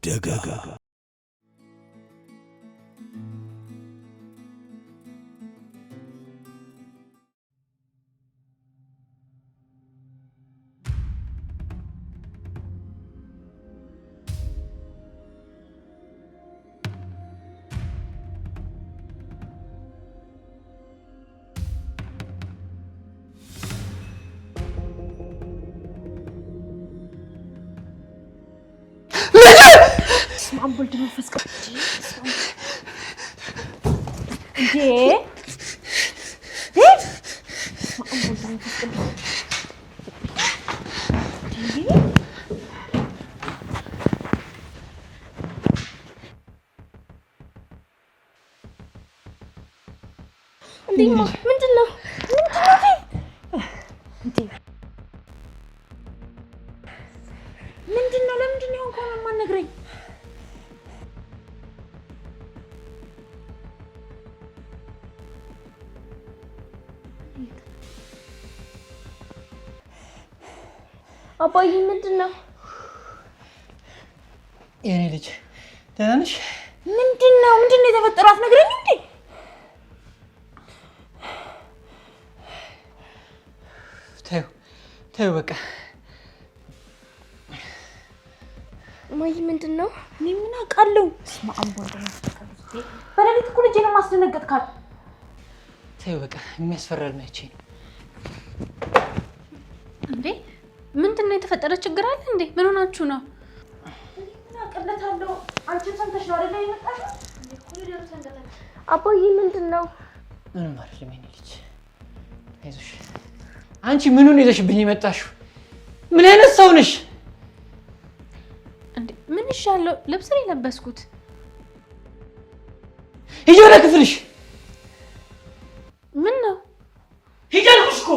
ደጋ عم بولد من فسك دي ايه عم بولد من فسك دي ما من دلو انتي من دلو لا من دلو كون ما نغري አባዬ ምንድነው የኔ ልጅ ደህና ነሽ? ምንድነው የተፈጠረው? አትነግረኝም እንዴ? ተይው በቃ ማይ ምንድነው? እኔ ምን አውቃለሁ? ስማ አምቦልደ ነው በሌሊት እኮ ልጄን ማስደነገጥካት። ተይው በቃ የሚያስፈራል ነው እንዴ ምንድነው የተፈጠረ ችግር አለ እንዴ? ምን ሆናችሁ ነው? ምን አቀለታለሁ? አንቺም ሰምተሽ ነው አይደል የመጣሽው? ኮሪደር ሰንደለ አባዬ ምንድነው? ምንም አይደለም የኔ ልጅ አይዞሽ። አንቺ ምኑን ይዘሽብኝ የመጣሽው? ምን አይነት ሰው ነሽ እንዴ? ምን ይሻለው? ልብስ ነው የለበስኩት። ሂጂ ወደ ክፍልሽ። ምን ነው? ሂጂ አልኩሽ እኮ።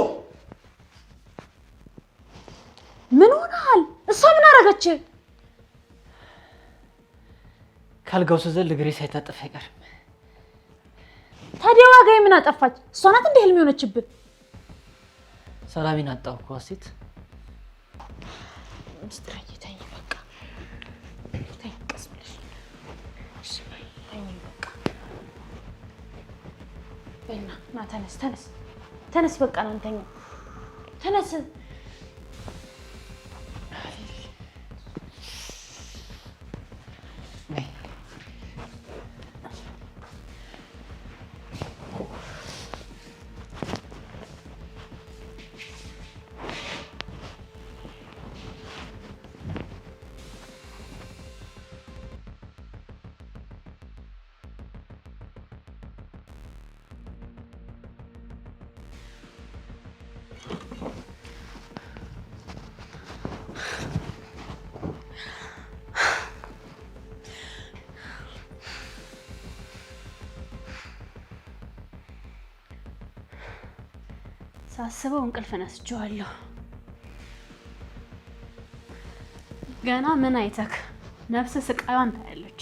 ምን ሆነሃል? እሷ ምን አደረገች? ካልጋው ስዘል እግሬ ሳይታጠፍ አይቀርም። ታዲያ ዋጋዬ ምን አጠፋች? እሷ ናት እንደ ህልም የሆነችብህ። ሰላሜን አጣሁ እኮ ሴት ሚስትራዬ ተኝ በቃ ተኝ ቀስ ብለሽ እሺ ተኝ በቃ በእና ና ተነስ በቃ ና እንተኛ ተነስ ሳስበው እንቅልፍ ነስቼዋለሁ። ገና ምን አይተክ ነፍስ ስቃዩን ታያለች።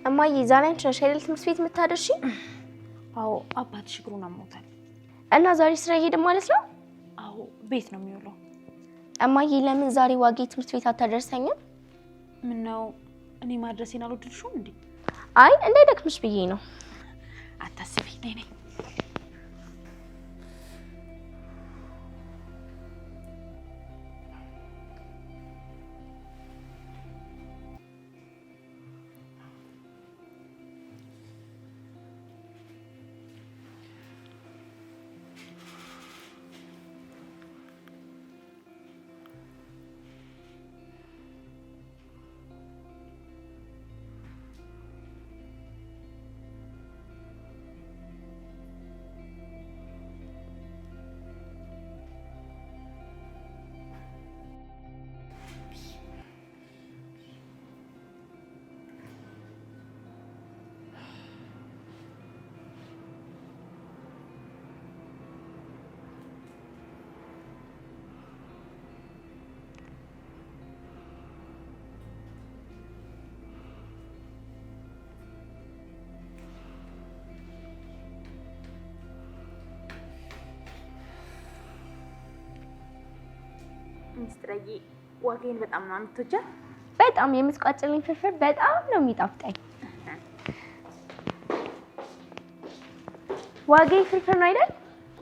እማዬ ዛሬ አንቺ ነሽ አይደል ትምህርት ቤት የምታደርሺ? አዎ አባትሽ እግሩን አሞታል እና ዛሬ ስራ ይሄድ ማለት ነው? አዎ ቤት ነው የሚውለው። እማዬ ለምን ዛሬ ዋጌ ትምህርት ቤት አታደርሰኝም? ምን ነው እኔ ማድረሴን አልወደድሽውም እንዴ? አይ እንዳይደክምሽ ብዬ ነው። አታስቢ ነኝ ሚስጥረዬ ዋጋዬን በጣም ነው የምትወጂው? በጣም የምትቋጭልኝ ፍርፍር በጣም ነው የሚጣፍጠኝ። ዋጋዬ ፍርፍር ነው አይደል?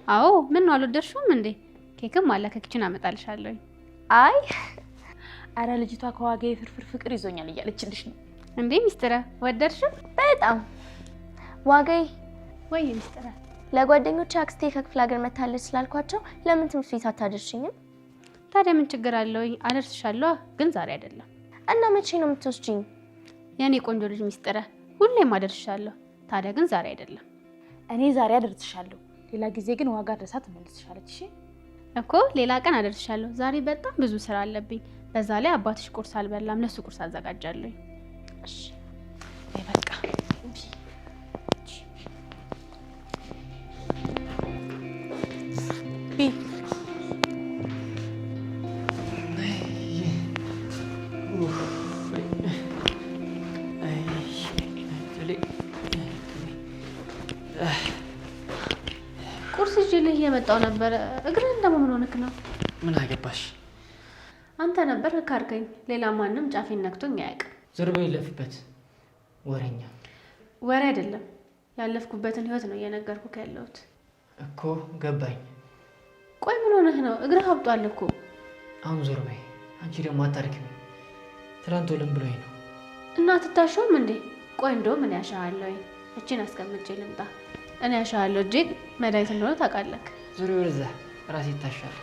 አዎ ምን ነው አልወደድሽውም እንዴ? ኬክም አለ ከኪችን አመጣልሻለሁ። አይ አረ ልጅቷ ከዋጋዬ ፍርፍር ፍቅር ይዞኛል እያለችልሽ ነው እንዴ? ሚስጥረ ወደድሽው? በጣም ዋጋዬ ወይ ሚስጥረ ለጓደኞቼ አክስቴ ከክፍለ ሀገር መታለች ስላልኳቸው ለምን ትምህርት ቤት አታደርሽኝም? ታዲያ ምን ችግር አለው? አደርስሻለሁ፣ ግን ዛሬ አይደለም። እና መቼ ነው የምትወስጂኝ? የኔ ቆንጆ ልጅ ሚስጥረ ሁሌም አደርስሻለሁ፣ ታዲያ ግን ዛሬ አይደለም። እኔ ዛሬ አደርስሻለሁ፣ ሌላ ጊዜ ግን ዋጋ ድረሳ ትመልስሻለች። እሺ እኮ ሌላ ቀን አደርስሻለሁ። ዛሬ በጣም ብዙ ስራ አለብኝ። በዛ ላይ አባትሽ ቁርስ አልበላም፣ ለሱ ቁርስ አዘጋጃለሁ። እሺ በቃ ቁርስ ይዤልህ እየመጣሁ ነበር። እግርህን ደግሞ ምን ሆነክ ነው? ምን አገባሽ? አንተ ነበር ካርከኝ። ሌላ ማንም ጫፌን ነክቶኝ አያውቅም። ዞር በይ ለፍበት ወሬኛ። ወሬ አይደለም ያለፍኩበትን ህይወት ነው እየነገርኩህ ያለሁት እኮ። ገባኝ። ቆይ ምን ሆነህ ነው? እግርህ አብጧል እኮ። አሁን ዞር በይ። አንቺ ደግሞ አታርኪም። ትላንት ወለም ብሎኝ ነው። እና ትታሸውም እንዴ? ቆይ እንደውም እኔ ያሻሃለሁ። እቺን አስቀምጬ ልምጣ። እኔ ያሻሃለሁ። እጄ መድኃኒት እንደሆነ ታውቃለህ። ዞር ወደዛ፣ ራሴ ይታሻል።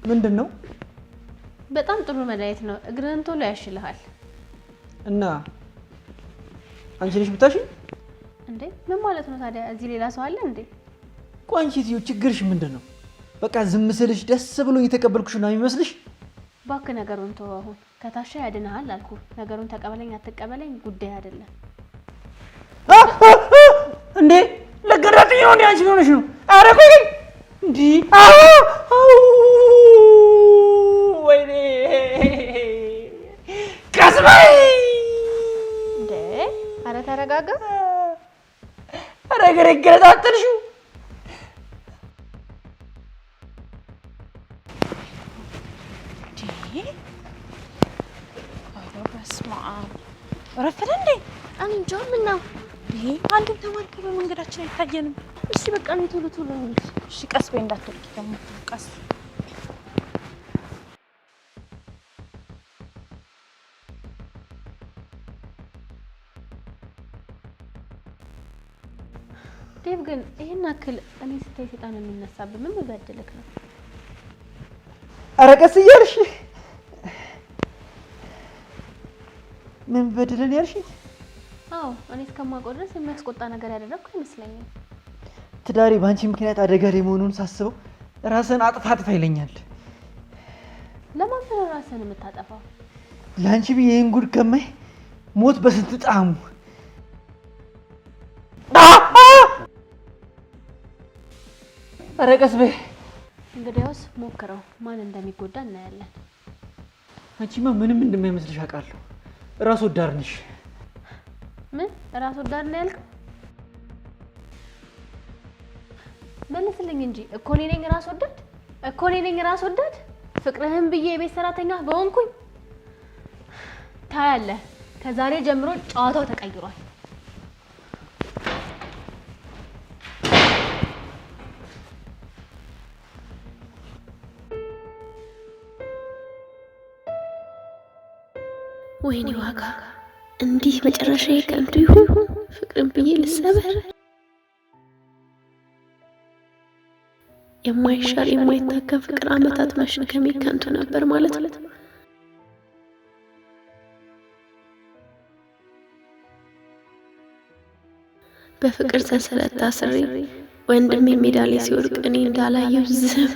ምንድነው? በጣም ጥሩ መድኃኒት ነው። እግርህን ቶሎ ያሽልሃል። እና አንቺ ልጅ ብታሽ እንዴ? ምን ማለት ነው ታዲያ? እዚህ ሌላ ሰው አለ እንዴ? ቋንቺ ሲዩ ችግርሽ ምንድነው? በቃ ዝም ስልሽ ደስ ብሎኝ የተቀበልኩሽ ነው የሚመስልሽ? እባክህ ነገሩን ተወው። አሁን ከታሻ ያድንሃል አልኩ። ነገሩን ተቀበለኝ አትቀበለኝ ጉዳይ አይደለም። እንዴ ለገራጥኝ ነው እንዴ? አንቺ ምን ሆነሽ ነው? ኧረ ቆይ እንዴ! ወይኔ ቀስበይ እንዴ! ኧረ ተረጋጋ። ኧረ ገረገረጣጥልሽው ረፈደ እንዴ? እኔ እንጃ ምን ነው? አንድም ተማሪ በመንገዳችን አይታየንም። እሺ በቃ ነው ቶሎ ቶሎ እንሂድ። እሺ ቀስ በይ እንዳትወድቂ ደግሞ ቀስ ዴቭ ግን ይሄን አክል እኔ ስታይ ሰይጣን የሚነሳብህ ምን በበደልክ ነው? ኧረ ቀስ እያልሽ ምን በደለን ያልሽኝ? አዎ እኔ እስከማውቀው ድረስ የሚያስቆጣ ነገር ያደረግኩ አይመስለኝም። ትዳሬ በአንቺ ምክንያት አደጋ ላይ መሆኑን ሳስበው ራስን አጥፋ ይለኛል። ለማን ነው ራስን የምታጠፋው? ለአንቺ ብዬ ይሄን ጉድ ከማይ ሞት በስንት ጣዕሙ። ኧረ ቀስ በይ። እንግዲያውስ ሞክረው፣ ማን እንደሚጎዳ እናያለን። አንቺማ ምንም እንደማይመስልሽ አውቃለሁ። ራስ ወዳድ ነሽ። ምን ራስ ወዳድ ነው ያልከው? መልስልኝ እንጂ። እኮ እኔ ነኝ ራስ ወዳድ? ፍቅርህን ብዬ የቤት ሰራተኛ በሆንኩኝ? ታያለህ፣ ከዛሬ ጀምሮ ጨዋታው ተቀይሯል። ወይኔ ዋጋ እንዲህ መጨረሻዬ ከንቱ ይሁን። ፍቅርን ብዬ ልሰበር። የማይሻር የማይታከም ፍቅር አመታት መሸከሜ ከንቱ ነበር ማለት ነው። በፍቅር ሰንሰለት ታስሬ ወንድሜ ሜዳ ላይ ሲወድቅ እኔ እንዳላየው ዝም።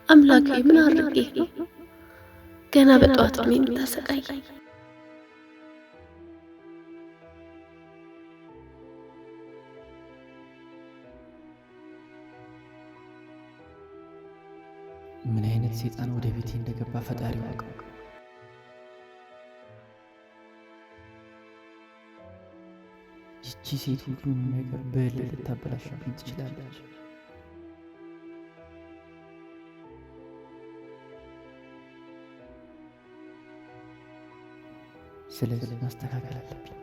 አምላኬ ምን አድርጌ ነው ገና በጠዋት ነው የምታሰቃይ? ምን አይነት ሰይጣን ወደ ቤቴ እንደገባ ፈጣሪ ያውቃል። ይቺ ሴት ሁሉንም ነገር በእልህ ልታበላሽብኝ ትችላለች። ስለዚህ ማስተካከል አለብኝ።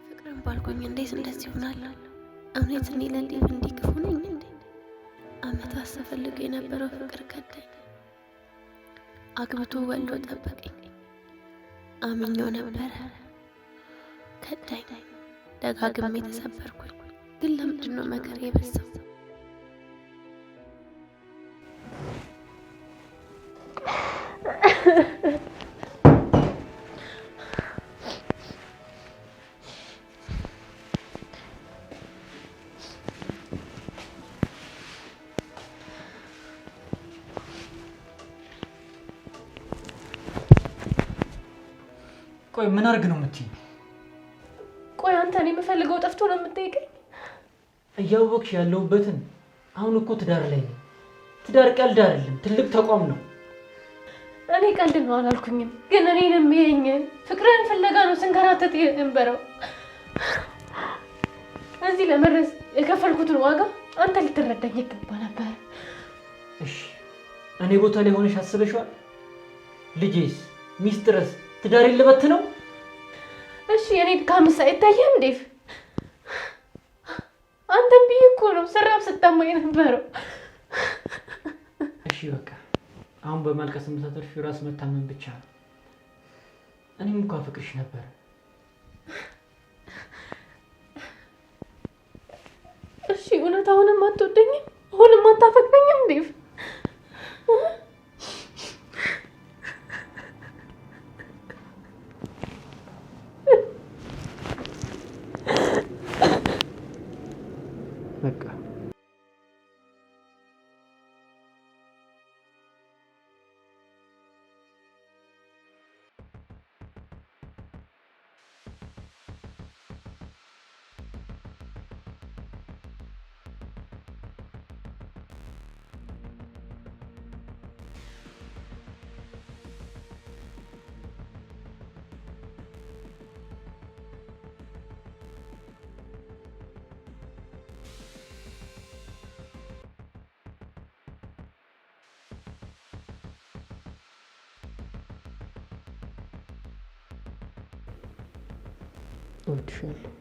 ፍቅርን ባልኩኝ እንዴት እንደዚህ ይሆናል? እውነት እኔ ለዴቭ እንዲህ ክፉ ነኝ እንዴ? አመታት ስፈልገው የነበረው ፍቅር ከዳኝ። አግብቶ ወልዶ ጠበቀኝ። አምኜው ነበረ፣ ከዳኝ። ደጋግሜ ተሰበርኩኝ። ግን ለምንድን ነው መከራ የበዛው? ቆይ ምን አድርግ ነው የምትይኝ? ቆይ አንተ እኔ የምፈልገው ጠፍቶ ነው የምትጠይቀኝ? እያወቅሽ ያለሁበትን አሁን እኮ ትዳር ላይ ነኝ። ትዳር ቀልድ አይደለም፣ ትልቅ ተቋም ነው። እኔ ቀልድ ነው አላልኩኝም፣ ግን እኔንም ይሄኝ ፍቅርን ፍለጋ ነው ስንከራተት የነበረው። እዚህ ለመድረስ የከፈልኩትን ዋጋ አንተ ልትረዳኝ ይገባ ነበር። እሺ እኔ ቦታ ላይ ሆነሽ አስበሽዋል? ልጄስ ሚስትረስ ትዳር የለበት ነው? እሺ እኔ ድካምስ አይታየም ዴቭ? አንተም ብዬ እኮ ነው ስራብ ስታማኝ ነበረው። እሺ በቃ አሁን በማልቀስ የምታተርፊው ራስ መታመን ብቻ ነው። እኔም እንኳን ፍቅርሽ ነበር። እሺ እውነት አሁንም አትወደኝም? አሁንም አታፈቅረኝም ዴቭ? በቃ እወድሻለሁ።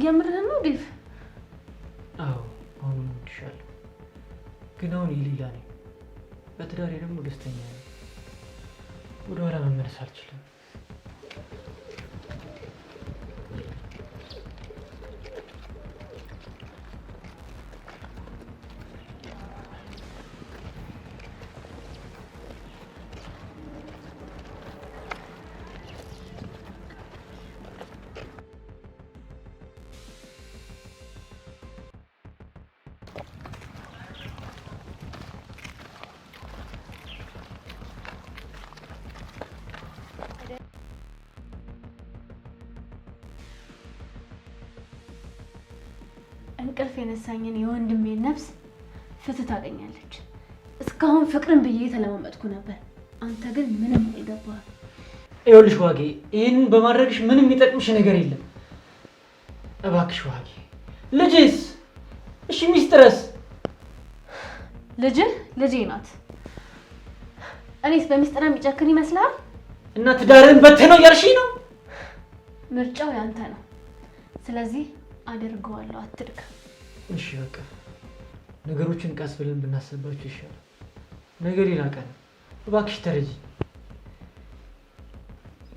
የምርህን ነው ዴቭ? አዎ አሁን እወድሻለሁ፣ ግን አሁን የሌላ ነኝ። በትዳሬ ደግሞ ደስተኛ ነኝ። ወደኋላ መመለስ አልችልም። እንቅልፍ የነሳኝን የወንድሜን ነፍስ ፍትህ ታገኛለች። እስካሁን ፍቅርን ብዬ ተለማመጥኩ ነበር። አንተ ግን ምንም አልገባህም። ይኸውልሽ ዋጌ፣ ይህንን በማድረግሽ ምንም የሚጠቅምሽ ነገር የለም። እባክሽ ዋጌ። ልጅስ? እሺ ሚስትረስ? ልጄ ናት። እኔስ በሚስጥር የሚጨክን ይመስልሃል? እና ትዳርን በተነው እያልሽኝ ነው? ምርጫው ያንተ ነው። ስለዚህ አደርገዋለሁ፣ አትድካ። እሺ በቃ ነገሮችን ቀስ ብለን ብናስባቸው ይሻላል። ነገር ሌላ ቀን እባክሽ ተረጂ።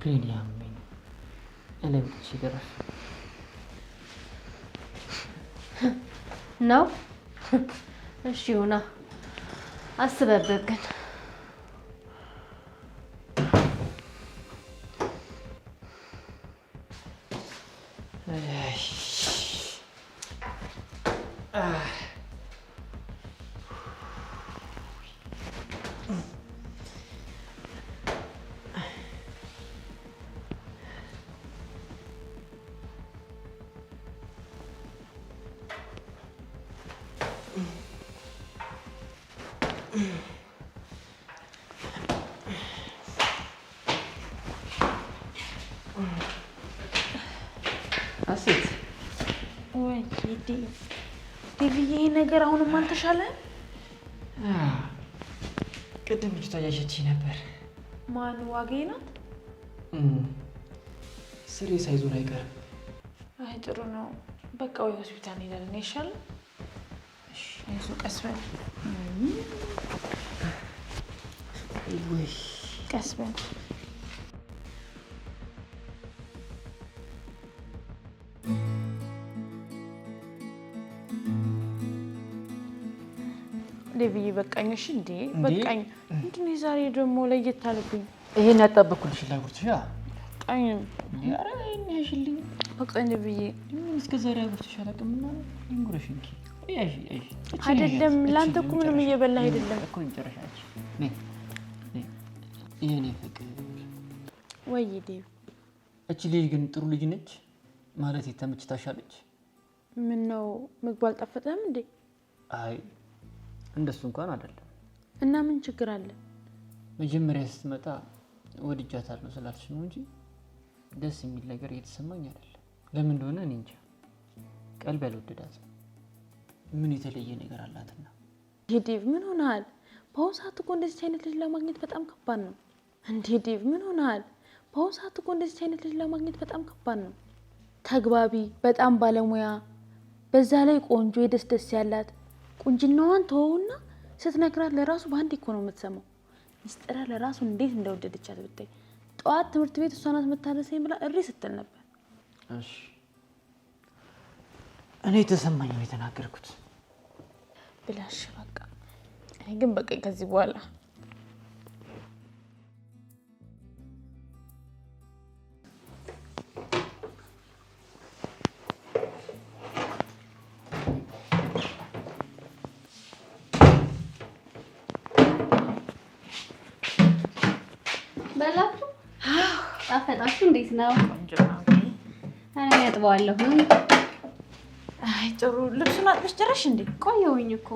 ግን ያመኝ አለምች ይደረስ ነው። እሺ ሆና አስበበት ግን አሴት ወይ ዴቪዬ ነገር አሁንም አልተሻለም? ቅድም ልጅቷ እያሸችኝ ነበር። ማን ዋጌ ናት? ስሬ ሳይዞር አይቀርም። አይ ጥሩ ነው። በቃ ወይ ሆስፒታል እንሄዳለን ይሻላል። እሺ አይዞህ ቀስ በል። ወይ ቀስ በል። ዴቪዬ በቃኝ። እሺ እንዴ በቃኝ። ምንድን ነው ዛሬ ደግሞ ለየት አለብኝ? ይሄን ያጣበቅኩልሽ ላጉርትሽ። ቃኝ ኧረ ይሄሽልኝ በቃኝ ዴቪዬ። ምን እስከ ዛሬ አጉርትሽ አላውቅም ማለት እንጉረሽ እንኪ ያሺ አይደለም ላንተ እኮ ምንም እየበላ አይደለም እኮ እንጨረሻች ነይ የኔ ፍቅር። ወይ ዴቭ እቺ ልጅ ግን ጥሩ ልጅ ነች ማለት ተመችታሻለች? ምን ነው ምግቡ አልጣፈጠህም እንዴ? አይ እንደሱ እንኳን አይደለም። እና ምን ችግር አለ? መጀመሪያ ስትመጣ ወድጃታለሁ ስላልሽ ነው እንጂ ደስ የሚል ነገር እየተሰማኝ አይደለም። ለምን እንደሆነ እኔ እንጃ። ቀልብ ያልወደዳትም ምን የተለየ ነገር አላትና። ዴቭ ምን ሆነሃል? በአሁኑ ሰዓት እኮ እንደዚህ አይነት ልጅ ለማግኘት በጣም ከባድ ነው። እንዴ ዴቭ ምን ሆነሃል? በአሁኑ ሰዓት እኮ እንደዚህ አይነት ልጅ ለማግኘት በጣም ከባድ ነው። ተግባቢ፣ በጣም ባለሙያ፣ በዛ ላይ ቆንጆ፣ የደስ ያላት ቁንጅናዋን ተወውና ስትነግራት ለራሱ በአንድ እኮ ነው የምትሰማው። ሚስጥራ ለራሱ እንዴት እንደወደደቻት ብታይ። ጠዋት ትምህርት ቤት እሷ ናት የምታደርሰኝ ብላ እሪ ስትል ነበር። እሺ እኔ ተሰማኝ ነው የተናገርኩት ብላሽ በቃ። እኔ ግን በቃ ከዚህ በኋላ በላችሁ? ጣፈጣችሁ? እንዴት ነው? ቆንጆ ነው። እኔ ያጥባለሁ። አይ ጥሩ። ልብሱን አጥበሽ ጨረሽ እንዴ? ቆየሁኝ እኮ።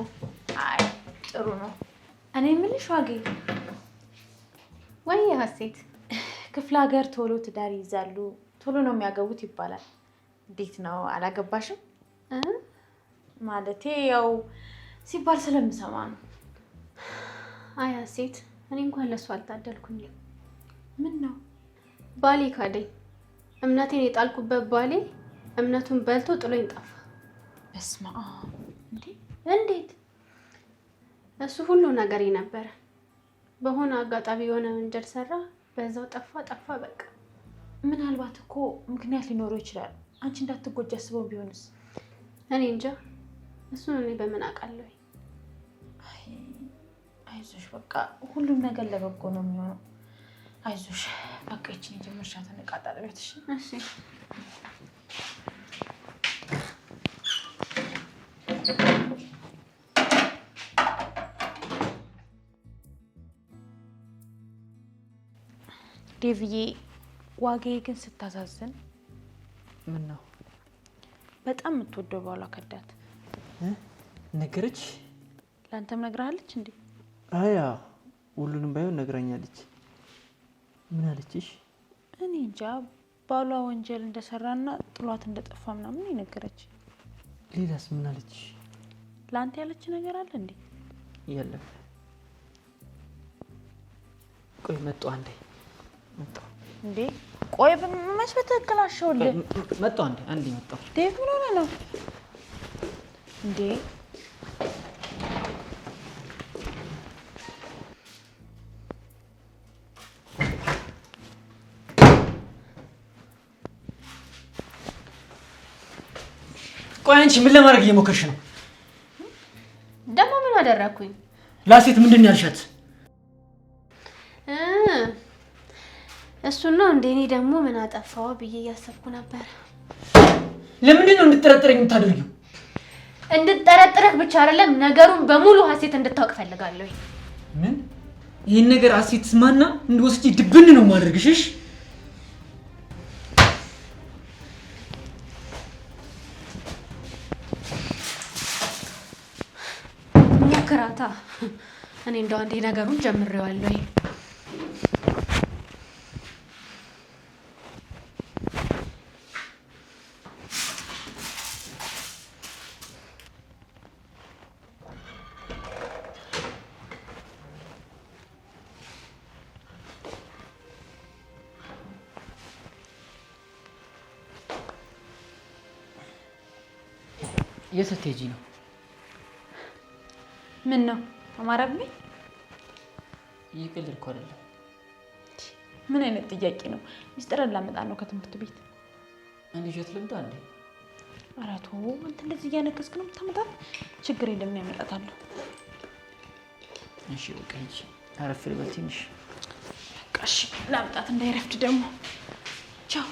አይ ጥሩ ነው። እኔ የምልሽ ዋጌ፣ ወይ ሀሴት፣ ክፍለ ሀገር ቶሎ ትዳር ይይዛሉ፣ ቶሎ ነው የሚያገቡት ይባላል። እንዴት ነው አላገባሽም? ማለቴ ያው ሲባል ስለምሰማ ነው። አይ ሀሴት፣ እኔ እንኳን ለሱ አልታደልኩኝም። ምን ነው? ባሌ ካደኝ። እምነቴን የጣልኩበት ባሌ እምነቱን በልቶ ጥሎኝ ጠፋ። በስመ አብ! እንዴት? እሱ ሁሉ ነገሬ ነበረ። በሆነ አጋጣሚ የሆነ ወንጀል ሰራ፣ በዛው ጠፋ በቃ። ምናልባት እኮ ምክንያት ሊኖረው ይችላል። አንቺ እንዳትጎጂ አስበው ቢሆንስ? እኔ እንጃ። እሱን እኔ በምን አውቃለሁ? አይዞሽ፣ በቃ ሁሉም ነገር ለበጎ ነው የሚሆነው። አይዞሽ በቃ ይችን የጀመርሻትን ዕቃ ጣጥቢያት። እሺ ዴቭዬ፣ ዋጋዬ ግን ስታሳዝን። ምን ነው? በጣም የምትወደው ባሏ ከዳት። ነገረች? ለአንተም ነግራለች እንዴ? አያ ሁሉንም ባይሆን ነግራኛለች። ምን አለችሽ? እኔ እንጃ። ባሏ ወንጀል እንደሰራና ጥሏት እንደጠፋ ምናምን ይነገረች። ሌላስ ምን አለችሽ? ለአንተ ያለች ነገር አለ እንዴ? የለም። ቆይ መጡ አንዴ መጣ እንዴ? ቆይ መች በትክክል አሸውልህ? መጣ አንዴ መጣ። ዴቭ ምን ሆነ ነው እንዴ? ቆይ አንቺ ምን ለማድረግ እየሞከርሽ ነው? ደግሞ ምን አደረኩኝ? ላሴት ምንድን ነው ያልሻት? እሱን ነው እንዴ? እኔ ደግሞ ምን አጠፋው ብዬ እያሰብኩ ነበር። ለምንድን ነው እንድትጠረጥረኝ የምታደርጊው? እንድጠረጥረህ ብቻ አይደለም ነገሩን በሙሉ ሀሴት እንድታውቅ ፈልጋለሁ። ምን? ይህን ነገር ሀሴት ስማና እንድወስጂ ድብን ነው ማድረግሽ? ሞክራታ። እኔ እንደው አንዴ ነገሩን ጀምሬዋለሁ። የት ስትሄጂ ነው? ምን ነው አማረብኝ? እየቀለድኩ አይደለም። ምን አይነት ጥያቄ ነው? ሚስጥርን ላመጣ ነው ከትምህርት ቤት። እኔ ይዤት ልምጣ እንዴ? ኧረ ተው፣ አንተ እንደዚህ እያነከስክ ነው የምታመጣት። ችግር የለም ያመጣታለሁ። እሺ በቃ ሂጂ። አረፍ ልበል ትንሽ። በቃ እሺ፣ ላምጣት እንዳይረፍድ ደግሞ። ቻው።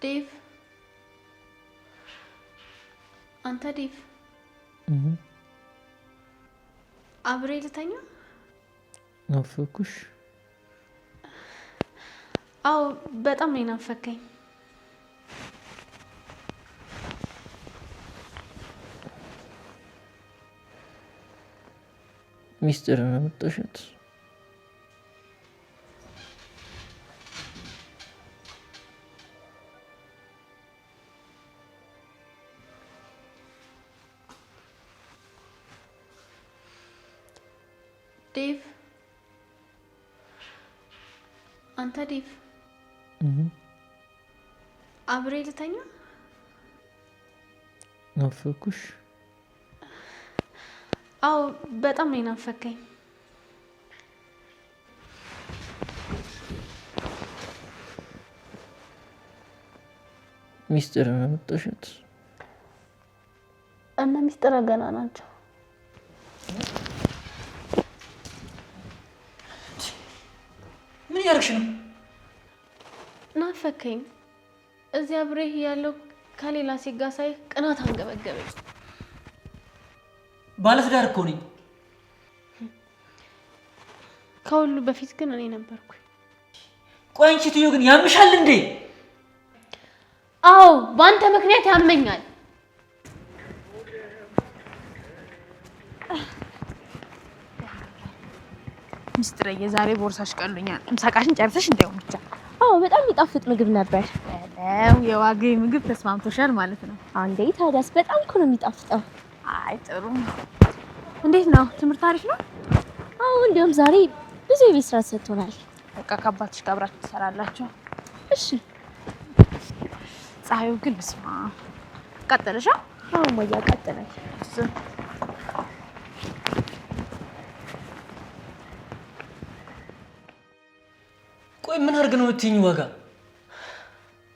ዴቭ፣ አንተ ዴቭ፣ አብሬ ልተኛ? ናፈኩሽ? አዎ በጣም ነው ናፈከኝ። ሚስጥር ነው የምትጠሻት? ዴቭ፣ አንተ ዴቭ፣ አብሬ ልተኛ? ናፈኩሽ? አዎ በጣም ነው ናፈከኝ። ሚስጥር ነው የምትጠሻት? እና ሚስጥር ገና ናቸው። ምን ያደርግሽ ነው? ና ናፈከኝ። እዚያ አብሬህ ያለው ከሌላ ሴት ጋር ሳይ ቅናት አንገበገበኝ። ባለትዳር እኮ ነኝ። ከሁሉ በፊት ግን እኔ ነበርኩ። ቆይ አንቺ ትዩ ግን ያምሻል እንዴ? አዎ በአንተ ምክንያት ያመኛል። ሚስትረዬ ዛሬ ቦርሳሽ ቀሎኛል። ምሳቃሽን ጨርሰሽ እንደውም ብቻ። አዎ በጣም የሚጣፍጥ ምግብ ነበር። የዋጋዬ ምግብ ተስማምቶሻል ማለት ነው? አንዴ ታዲያስ በጣም እኮ ነው የሚጣፍጠው። አይ ጥሩ። እንዴት ነው ትምህርት አሪፍ ነው? አዎ እንዲያውም ዛሬ ብዙ የቤት ስራ ተሰጥቶናል። በቃ ከአባትሽ ጋር አብራችሁ ትሰራላችሁ? እሺ። ፀሐዩ ግን በስማ ቀጠለሻ? አዎ ማያ ቀጠለች። ቆይ ምን አድርግ ነው የምትይኝ? ዋጋ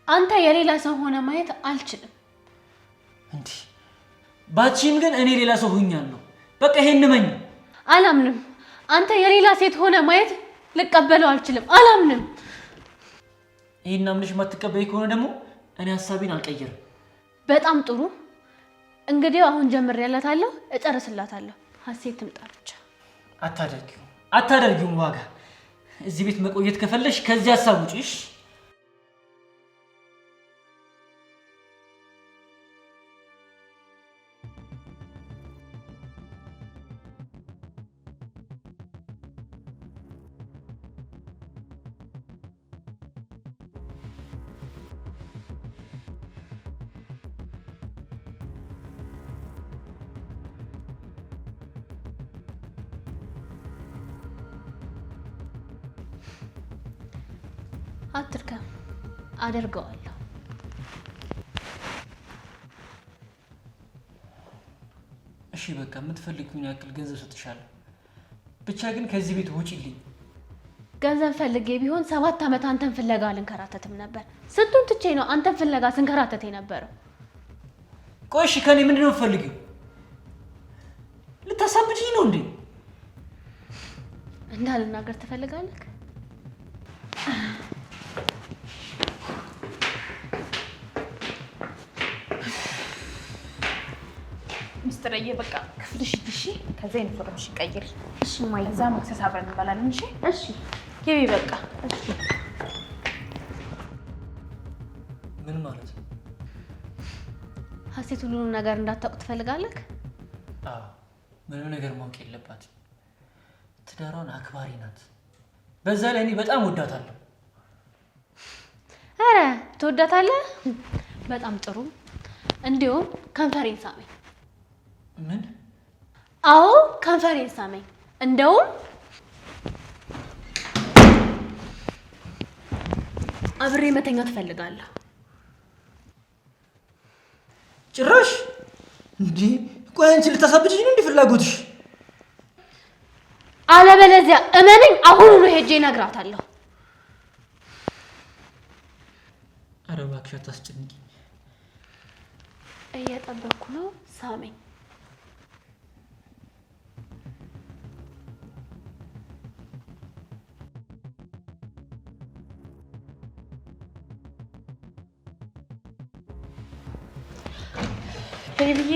አንተ የሌላ ሰው ሆነ ማየት አልችልም። እንዴ ባቺም ግን እኔ ሌላ ሰው ሆኛለሁ። በቃ ይሄን መኝ አላምንም። አንተ የሌላ ሴት ሆነ ማየት ልቀበለው አልችልም። አላምንም። ይሄን አምነሽ ማትቀበይ ከሆነ ደግሞ እኔ ሐሳቤን አልቀየርም። በጣም ጥሩ። እንግዲህ አሁን ጀምሬያላታለሁ፣ እጨርስላታለሁ። ሀሴት ትምጣ ብቻ። አታደርጊውም ዋጋ። እዚህ ቤት መቆየት ከፈለሽ ከዚህ ሐሳብ ውጪሽ። አትርከም፣ አደርገዋለሁ። እሺ በቃ የምትፈልጊውን ያክል ገንዘብ ሰጥሻለሁ። ብቻ ግን ከዚህ ቤት ውጪልኝ። ገንዘብ ፈልጌ ቢሆን 7 ዓመት አንተን ፍለጋ አልንከራተትም ነበር። ስንቱን ትቼ ነው አንተን ፍለጋ ስንከራተት የነበረው። ቆይ እሺ ከኔ ምንድን ነው የምትፈልጊው? ልታሳብጂኝ ነው እንዴ? እንዳልናገር ትፈልጋለህ? ሚስትረዬ በቃ ክፍልሽ ሂጂ። እሺ ከዛ ዩኒፎርምሽን ቀይሪ። እሺ ማያ። እዛ መክሰስ አብረን እንበላለን። እሺ እሺ ግቢ በቃ። እሺ። ምን ማለት ነው? ሀሴት ሁሉንም ነገር እንዳታውቅ ትፈልጋለህ? አዎ ምንም ነገር ማወቅ የለባትም። ትዳሯን አክባሪ ናት። በዛ ላይ እኔ በጣም ወዳታለሁ። አረ ትወዳታለህ? በጣም ጥሩ። እንዲሁም ከንፈሬን ሳመኝ። ምን? አዎ ከንፈሬን ሳመኝ። እንደውም አብሬ መተኛት ትፈልጋለህ? ጭራሽ እንዴ! ቆይ አንቺ ልታሳብጂኝ ነው እንዴ ፍላጎትሽ? አለበለዚያ እመነኝ አሁኑኑ ሄጄ እነግራታለሁ። ኧረ እባክሽ አታስጨንቂኝ። እየጠበኩ ነው። ሳመኝ። ቤቢዬ